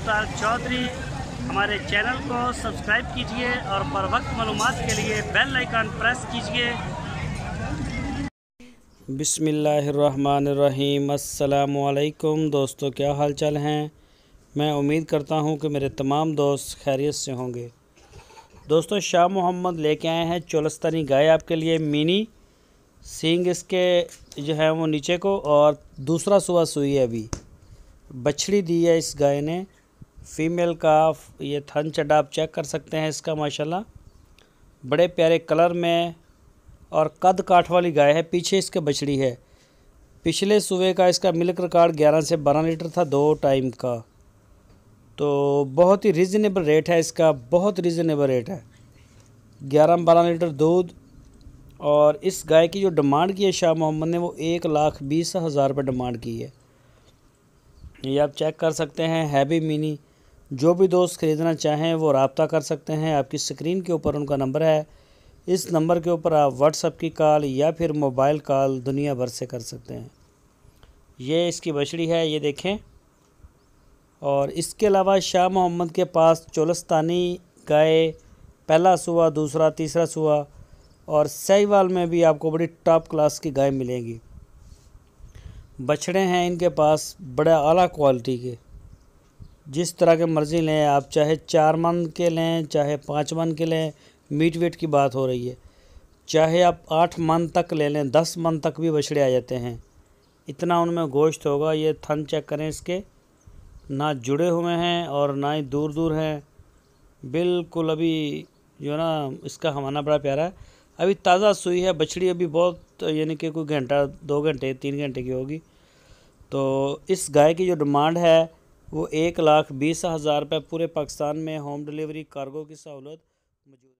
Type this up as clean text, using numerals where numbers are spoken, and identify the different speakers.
Speaker 1: मुख्तार चौधरी। हमारे चैनल को सब्सक्राइब कीजिए और बर वक्त मालूमात के लिए बेल आइकन प्रेस कीजिए। बिस्मिल्लाहिर्रहमानिर्रहीम। अस्सलामुअलैकुम दोस्तों, क्या हाल चाल हैं। मैं उम्मीद करता हूं कि मेरे तमाम दोस्त खैरियत से होंगे। दोस्तों, शाह मोहम्मद लेके आए हैं चोलस्तानी गाय आपके लिए। मिनी सींग इसके जो है वो नीचे को, और दूसरा सुबह सुई है। अभी बछड़ी दी है इस गाय ने, फीमेल का। ये थन चड्डा आप चेक कर सकते हैं इसका, माशाल्लाह बड़े प्यारे कलर में और कद काठ वाली गाय है। पीछे इसके बछड़ी है। पिछले सुबह का इसका मिल्क रिकॉर्ड 11 से 12 लीटर था 2 टाइम का। तो बहुत ही रीज़नेबल रेट है इसका, बहुत रीज़नेबल रेट है, 11-12 लीटर दूध। और इस गाय की जो डिमांड की है शाह मोहम्मद ने, वो 1,20,000 रुपये डिमांड की है। ये आप चेक कर सकते हैं, हैवी मिनी। जो भी दोस्त ख़रीदना चाहें वो रब्ता कर सकते हैं। आपकी स्क्रीन के ऊपर उनका नंबर है। इस नंबर के ऊपर आप व्हाट्सएप की कॉल या फिर मोबाइल कॉल दुनिया भर से कर सकते हैं। ये इसकी बछड़ी है, ये देखें। और इसके अलावा शाह मोहम्मद के पास चोलस्तानी गाय पहला सुआ, दूसरा, तीसरा सुआ और साहिवाल में भी आपको बड़ी टॉप क्लास की गाय मिलेंगी। बछड़े हैं इनके पास बड़े आला क्वालिटी के, जिस तरह के मर्ज़ी लें आप, चाहे 4 मन के लें, चाहे 5 मन के लें। मीट वेट की बात हो रही है, चाहे आप 8 मन तक ले लें, 10 मन तक भी बछड़े आ जाते हैं। इतना उनमें गोश्त होगा। ये थन चेक करें इसके, ना जुड़े हुए हैं और ना ही दूर दूर हैं, बिल्कुल। अभी जो ना इसका हवाना बड़ा प्यारा है। अभी ताज़ा सुई है बछड़ी, अभी बहुत यानी कि कोई घंटा, 2 घंटे, 3 घंटे की होगी। तो इस गाय की जो डिमांड है वो 1,20,000 रुपये। पूरे पाकिस्तान में होम डिलीवरी कार्गो की सहूलत मौजूद है।